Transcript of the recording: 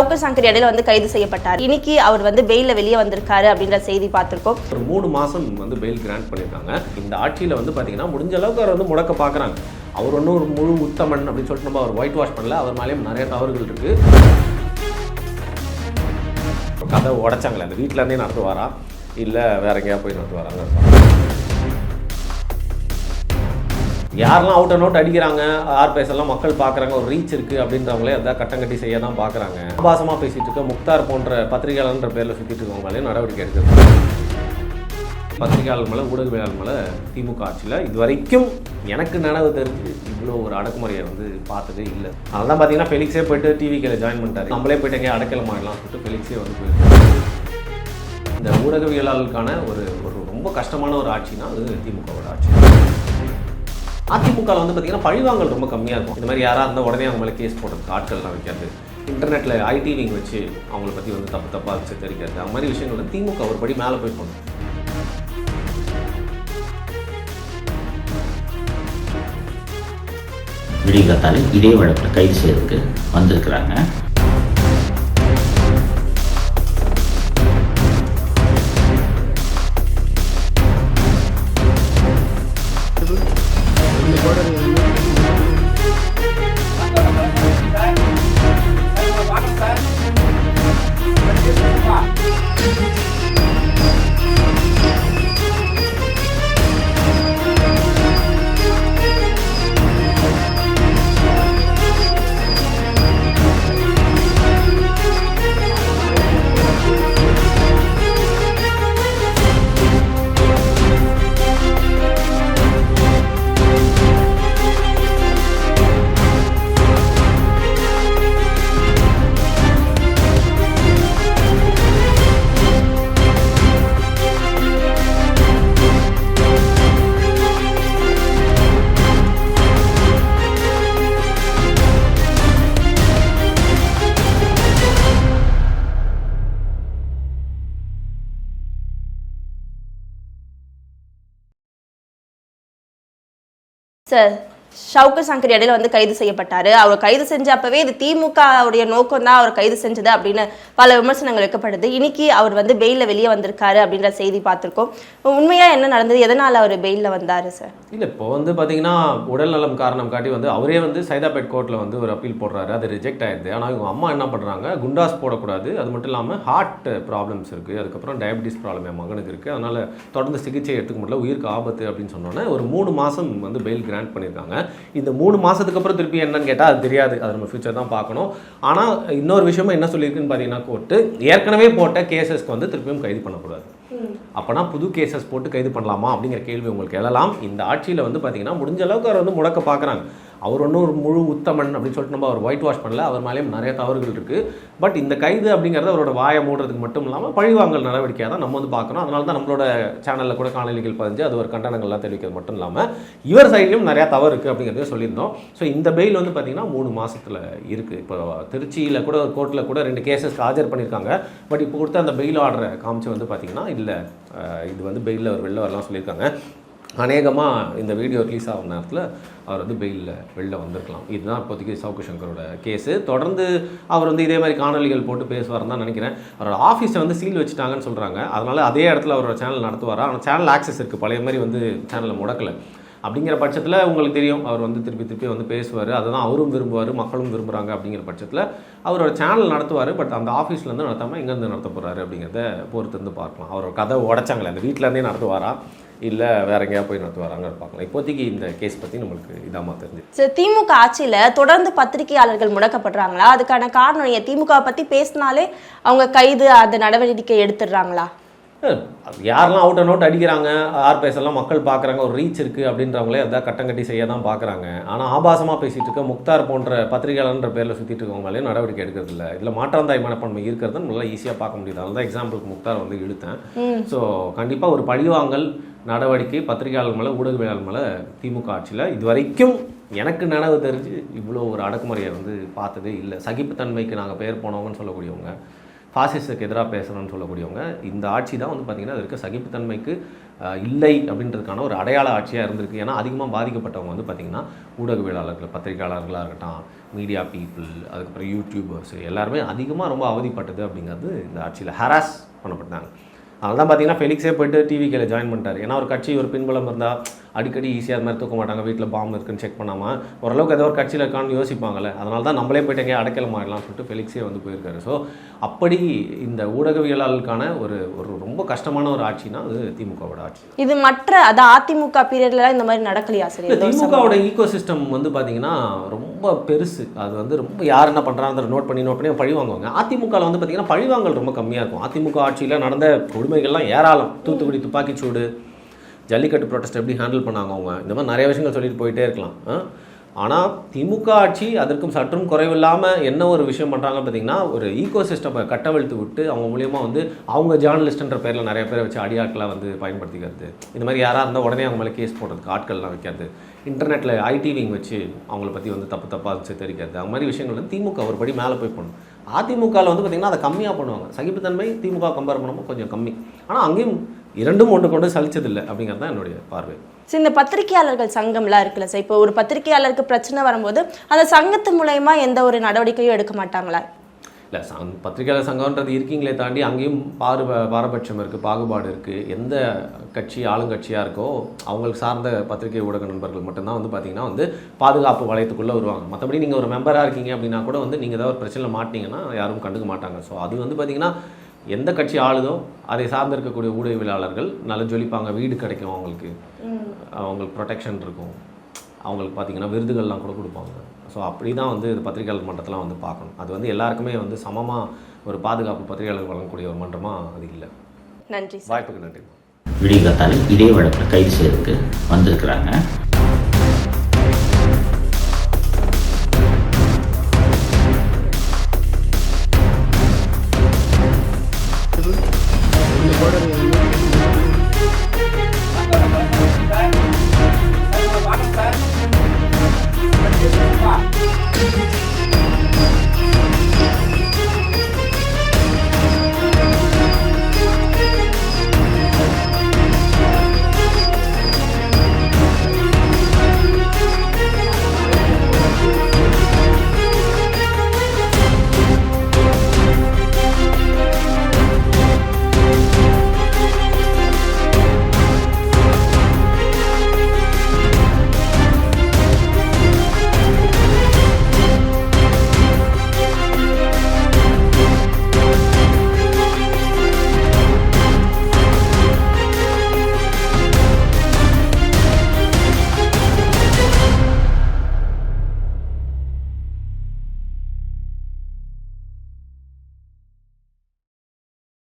ஷவுகத் சங்கர் இடையில வந்து கைது செய்யப்பட்டார். இன்னைக்கு அவர் வந்து பெயில வெளியே வந்திருக்காரு அப்படின்ற செய்தி பார்த்திருக்கோம். ஒரு 3 மாசம் வந்து பெயில் கிராண்ட் பண்ணியிருக்காங்க. இந்த ஆட்சியில் வந்து பார்த்தீங்கன்னா முடிஞ்ச அளவுக்கு அவர் வந்து முடக்க பார்க்குறாங்க. அவர் ஒன்றும் ஒரு முழு உத்தமன் அப்படின்னு சொல்லிட்டு நம்ம அவர் ஒயிட் வாஷ் பண்ணல. அவர் மேலேயும் நிறைய தவறுகள் இருக்குது. கதை உடைச்சாங்களே, அந்த வீட்டிலேருந்தே நடத்துவாரா இல்லை வேற எங்கேயா போய் நடத்துவாராங்க. யாரெல்லாம் அவுட் அண்ட் அவுட் அடிக்கிறாங்க, ஆர்பிஎஸ்எல்லாம் மக்கள் பார்க்குறாங்க, ஒரு ரீச் இருக்குது அப்படின்றவங்களே அதான் கட்டம் கட்டி செய்ய தான் பார்க்குறாங்க. ஆபாசமாக பேசிகிட்டு இருக்க முக்தார் போன்ற பத்திரிகையாளர்ன்ற பேரில் சுற்றிட்டு இருக்கவங்களாலே நடவடிக்கை எடுக்கிறது. பத்திரிகையாளர் மேலே ஊடகவியலாளர் மேலே திமுக ஆட்சியில் இது வரைக்கும் எனக்கு நினைவு தெரிஞ்சு இவ்வளோ ஒரு அடக்குமுறையை வந்து பார்த்ததே இல்லை. அதனால தான் பார்த்தீங்கன்னா ஃபெலிக்ஸே போய்ட்டு டிவிக்கில் ஜாயின் பண்ணிட்டாரு. நம்மளே போய்ட்டு எங்கேயா அடைக்கலம் ஆகிடலாம் சொல்லிட்டு ஃபெலிக்ஸே வந்து போயிட்டு இந்த ஊடகவியலாளருக்கான ஒரு ரொம்ப கஷ்டமான ஒரு ஆட்சினா அது திமுகவோட ஆட்சி. அதிமுகவில் வந்து பார்த்தீங்கன்னா பழிவாங்கல் ரொம்ப கம்மியாக இருக்கும். இந்த மாதிரி யாராக இருந்தால் உடனே அவங்க மேலே கேஸ் போடுறதுக்கு ஆட்கள்லாம் வைக்காது. இன்டர்நெட்டில் ஐடி விங் வச்சு அவங்கள பற்றி வந்து தப்பாக வச்சு தெரிவிக்கிறது, அந்த மாதிரி விஷயங்கள் வந்து திமுக ஒரு படி மேலே போய் போகணும். விடிகாத்தாலே இதே வழக்கில் கைது செய்யறதுக்கு வந்திருக்கிறாங்க. சார், ஷவுகத் சங்கர் இடையில வந்து கைது செய்யப்பட்டாரு. அவர் கைது செஞ்சப்பவே இது திமுகவுடைய நோக்கம் தான் அவர் கைது செஞ்சது அப்படின்னு பல விமர்சனங்கள் வைக்கப்படுது. இன்னைக்கு அவர் வந்து பெயில வெளியே வந்திருக்காரு அப்படின்ற செய்தி பார்த்திருக்கோம். உண்மையா என்ன நடந்தது, எதனால அவர் பெயில வந்தாரு சார்? இல்லை, இப்போ வந்து பார்த்தீங்கன்னா உடல் நலம் காரணம் காட்டி வந்து அவரே வந்து சைதாப்பேட் கோர்ட்டில் வந்து ஒரு அப்பீல் போடுறாரு. அது ரிஜெக்ட் ஆயிடுது. ஆனால் இவங்க அம்மா என்ன பண்ணுறாங்க, குண்டாஸ் போடக்கூடாது, அது மட்டும் இல்லாமல் ஹார்ட் ப்ராப்ளம்ஸ் இருக்குது, அதுக்கப்புறம் டயபிட்டிஸ் ப்ராப்ளம் என் மகனுக்கு இருக்குது, அதனால் தொடர்ந்து சிகிச்சை எடுத்துக்க முடியல, உயிருக்கு ஆபத்து அப்படின்னு சொன்னோன்னே ஒரு 3 மாதம் வந்து பெயில் கிராண்ட் பண்ணியிருக்காங்க. இந்த 3 மாதத்துக்கு அப்புறம் திருப்பி என்னன்னு கேட்டால் அது தெரியாது, அது நம்ம ஃபியூச்சர் தான் பார்க்கணும். ஆனால் இன்னொரு விஷயமும் என்ன சொல்லியிருக்குன்னு பார்த்தீங்கன்னா, கோர்ட்டு ஏற்கனவே போட்ட கேசஸ்க்கு வந்து திருப்பியும் கைது பண்ணக்கூடாது. அப்போனா புது கேசஸ் போட்டு கைது பண்ணலாமா அப்படிங்கிற கேள்வி உங்களுக்கு எழலாம். இந்த ஆட்சியில் வந்து பார்த்தீங்கன்னா முடிஞ்ச அளவுக்கு அவர் வந்து முடக்க பார்க்குறாங்க. அவர் ஒன்றும் ஒரு முழு உத்தமன் அப்படின்னு சொல்லிட்டு நம்ம அவர் ஒயிட் வாஷ் பண்ணல. அவர் மேலேயும் நிறைய தவறுகள் இருக்குது. பட் இந்த கைது அப்படிங்கிறது அவரோட வாயை மூடுறதுக்கு மட்டும் இல்லாமல் பழிவாங்கல் நடவடிக்கையாக தான் நம்ம வந்து பார்க்கணும். அதனால தான் நம்மளோட சேனலில் கூட காணொலிகள் பதிஞ்சு அது ஒரு கண்டனங்கள்லாம் தெரிவிக்கிறது மட்டும் இல்லாமல் இவர் சைட்லையும் நிறையா தவறு இருக்குது அப்படிங்கிறத சொல்லியிருந்தோம். ஸோ இந்த பெயில் வந்து பார்த்திங்கன்னா 3 மாதத்தில் இருக்குது. இப்போ திருச்சியில் கூட ஒரு கோர்ட்டில் கூட 2 கேசஸ்க்கு ஆஜர் பண்ணியிருக்காங்க. பட் இப்போ கொடுத்த அந்த பெயில் ஆர்டரை காமிச்சு வந்து பார்த்திங்கன்னா இல்லை, இது வந்து பெயிலில் அவர் வெளில வரலாம் சொல்லியிருக்காங்க. அநேகமாக இந்த வீடியோ ரிலீஸ் ஆகும் நேரத்தில் அவர் வந்து பெயிலில் வெளில வந்திருக்கலாம். இதுதான் இப்போதைக்கு ஷவுகத் சங்கரோட கேஸு. தொடர்ந்து அவர் வந்து இதே மாதிரி காணொலிகள் போட்டு பேசுவார்னு தான் நினைக்கிறேன். அவரோட ஆஃபீஸை வந்து சீல் வச்சுட்டாங்கன்னு சொல்கிறாங்க. அதனால் அதே இடத்துல அவரோட சேனல் நடத்துவாரா. ஆனால் சேனல் ஆக்சஸ் இருக்குது, பழைய மாதிரி வந்து சேனலை முடக்கலை. அப்படிங்கிற பட்சத்தில் உங்களுக்கு தெரியும் அவர் வந்து திருப்பி வந்து பேசுவார். அதுதான் அவரும் விரும்புவார், மக்களும் விரும்புகிறாங்க. அப்படிங்கிற பட்சத்தில் அவரோட சேனல் நடத்துவார். பட் அந்த ஆஃபீஸ்லேருந்து நடத்தாமல் எங்கேருந்து நடத்த போகிறாரு அப்படிங்கிறத பொறுத்து வந்து பார்க்கலாம். அவரோட கதை உடைச்சாங்களே, அந்த வீட்டிலேருந்தே நடத்துவாரா இல்லை வேற எங்கேயா போய் நடத்துவாராங்க பார்க்கலாம். இப்போதைக்கு இந்த கேஸ் பற்றி நம்மளுக்கு இதாமா தெரிஞ்சு. சார், திமுக ஆட்சியில் தொடர்ந்து பத்திரிகையாளர்கள் முடக்கப்படுறாங்களா? அதுக்கான காரணம் திமுக பற்றி பேசினாலே அவங்க கைது அந்த நடவடிக்கை எடுத்துடுறாங்களா? யாரெல்லாம் அவுட் அண்ட் அவுட் அடிக்கிறாங்க, ஆர்பிஎஸ்எல்லாம் மக்கள் பார்க்குறாங்க, ஒரு ரீச் இருக்குது அப்படின்றவங்களே அதான் கட்டம் கட்டி செய்ய தான் பார்க்குறாங்க. ஆனால் ஆபாசமாக பேசிகிட்டு இருக்க முக்தார் போன்ற பத்திரிகையாளர்ன்ற பேரில் சுற்றிட்டு இருக்கவங்களே நடவடிக்கை எடுக்கிறது இல்லை. இதில் மாற்றாந்தாய் மனப்பான்மை இருக்கிறது நல்லா ஈஸியாக பார்க்க முடியுது. அதனால தான் எக்ஸாம்பிளுக்கு முக்தார் வந்து இழுத்தேன். ஸோ கண்டிப்பாக ஒரு பழிவாங்கல் நடவடிக்கை பத்திரிகையாளர் மேலே ஊடகவியலாளர் மேலே திமுக ஆட்சியில் இது வரைக்கும் எனக்கு நினைவு தெரிஞ்சு இவ்வளோ ஒரு அடக்குமுறையை வந்து பார்த்ததே இல்லை. சகிப்புத்தன்மைக்கு நாங்கள் பேர் போனவங்கன்னு சொல்லக்கூடியவங்க ஃபாசிஸ்டுக்கு எதிராக பேசணும்னு சொல்லக்கூடியவங்க. இந்த ஆட்சி தான் வந்து பார்த்திங்கன்னா அது இருக்க சகிப்புத்தன்மைக்கு இல்லை அப்படின்றதுக்கான ஒரு அடையாள ஆட்சியாக இருந்திருக்கு. ஏன்னா அதிகமாக பாதிக்கப்பட்டவங்க வந்து பார்த்திங்கன்னா ஊடகவியலாளர்கள், பத்திரிகையாளர்களாக இருக்கட்டும், மீடியா பீப்புள், அதுக்கப்புறம் யூடியூபர்ஸ் எல்லாருமே அதிகமாக ரொம்ப அவதிப்பட்டது அப்படிங்கிறது இந்த ஆட்சியில் ஹராஸ் பண்ணப்பட்டாங்க. அதனால தான் பார்த்தீங்கன்னா ஃபெலிக்ஸே போய்ட்டு டிவிக்கில் ஜாயின் பண்ணிட்டார். ஏன்னா ஒரு கட்சி ஒரு பின்புலம் இருந்தால் அடிக்கடி ஈஸியாக அது மாதிரி தூக்க மாட்டாங்க, வீட்டில் பாம்பு இருக்குன்னு செக் பண்ணாமல் ஓரளவுக்கு ஏதோ ஒரு கட்சியில் இருக்கான்னு யோசிப்பாங்கல்ல. அதனால தான் நம்மளே போய்ட்டு எங்கேயா அடைக்கலம் ஆகிடலாம் சொல்லிட்டு ஃபெலிக்ஸே வந்து போயிருக்காரு. ஸோ அப்படி இந்த ஊடகவியலாளருக்கான ஒரு ஒரு ரொம்ப கஷ்டமான ஒரு ஆட்சினா அது திமுகவோட ஆட்சி. இது மற்ற அது அதிமுக பீரியட்லாம் இந்த மாதிரி நடக்கலையா? சரி, திமுகவோட ஈகோ சிஸ்டம் வந்து பார்த்தீங்கன்னா ரொம்ப பெருசு. அது வந்து ரொம்ப யார் என்ன பண்ணுறாங்க நோட் பண்ணி பழி வாங்குவாங்க. அதிமுகவில் வந்து பார்த்தீங்கன்னா பழிவாங்கல் ரொம்ப கம்மியாக இருக்கும். அதிமுக ஆட்சியில் நடந்த கொடுமைகள்லாம் ஏராளம். தூத்துக்குடி துப்பாக்கிச்சூடு, ஜல்லிக்கட்டு ப்ரொட்டஸ்ட் எப்படி ஹேண்டில் பண்ணாங்க அவங்க, இந்த மாதிரி நிறைய விஷயங்கள் சொல்லிட்டு போயிட்டே இருக்கலாம். ஆனால் திமுக ஆட்சி அதற்கும் சற்றும் குறைவில்லாமல் என்ன ஒரு விஷயம் பண்ணுறாங்க பார்த்தீங்கன்னா, ஒரு ஈகோ சிஸ்டமை கட்டவிழ்த்து விட்டு அவங்க மூலியமாக வந்து அவங்க ஜேர்னலிஸ்ட்ன்ற பேரில் நிறைய பேரை வச்சு அடியாட்களாக வந்து பயன்படுத்திக்கிறது. இந்த மாதிரி யாராக இருந்தால் உடனே அவங்க மேலே கேஸ் போடுறதுக்கு ஆட்கள்லாம் வைக்காது. இன்டர்நெட்டில் ஐடிவிங் வச்சு அவங்கள பற்றி வந்து தப்பாக சித்தரிக்கிறது. அந்த மாதிரி விஷயங்கள் வந்து திமுக ஒரு படி மேலே போய் பண்ணும். அதிமுகவில் வந்து பார்த்திங்கன்னா அதை கம்மியாக பண்ணுவாங்க. சகிப்புத்தன்மை திமுக கம்பேர் பண்ணும்போது கொஞ்சம் கம்மி. ஆனால் அங்கேயும் இரண்டும் ஒன்று கொண்டு சலிச்சதில்லை அப்படிங்கிறது தான் என்னுடைய பார்வை. ஸோ இந்த பத்திரிகையாளர்கள் சங்கம்லாம் இருக்குல்ல சார், இப்போ ஒரு பத்திரிகையாளருக்கு பிரச்சனை வரும்போது அந்த சங்கத்து மூலயமா எந்த ஒரு நடவடிக்கையும் எடுக்க மாட்டாங்களா? இல்லை, பத்திரிகையாளர் சங்கம்ன்றது இருக்கீங்களே தாண்டி அங்கேயும் பாரபட்சம் இருக்குது, பாகுபாடு இருக்குது. எந்த கட்சி ஆளுங்கட்சியாக இருக்கோ அவங்களுக்கு சார்ந்த பத்திரிகை ஊடக நண்பர்கள் மட்டும்தான் வந்து பார்த்திங்கன்னா வந்து பாதுகாப்பு வளையத்துக்குள்ளே வருவாங்க. மற்றபடி நீங்கள் ஒரு மெம்பராக இருக்கீங்க அப்படின்னா கூட வந்து நீங்கள் ஏதாவது ஒரு பிரச்சனை மாட்டிங்கன்னா யாரும் கண்டுக்க மாட்டாங்க. ஸோ அது வந்து பார்த்திங்கன்னா எந்த கட்சி ஆளுதோ அதை சார்ந்து இருக்கக்கூடிய ஊடகவியலாளர்கள் நல்லா ஜொலிப்பாங்க, வீடு கிடைக்கும், அவங்களுக்கு ப்ரொடெக்ஷன் இருக்கும், அவங்களுக்கு பார்த்திங்கன்னா விருதுகள்லாம் கூட கொடுப்பாங்க. ஸோ அப்படி தான் வந்து இது பத்திரிகையாளர் மன்றத்தெலாம் வந்து பார்க்கணும். அது வந்து எல்லாருக்குமே வந்து சமமாக ஒரு பாதுகாப்பு பத்திரிகையாளர் வழங்கக்கூடிய ஒரு மன்றமாக அது இல்லை. நன்றி, வாய்ப்புக்கு நன்றி. விடிகாத்தால் இதே வழக்கில் கைது செய்யறதுக்கு வந்திருக்கிறாங்க.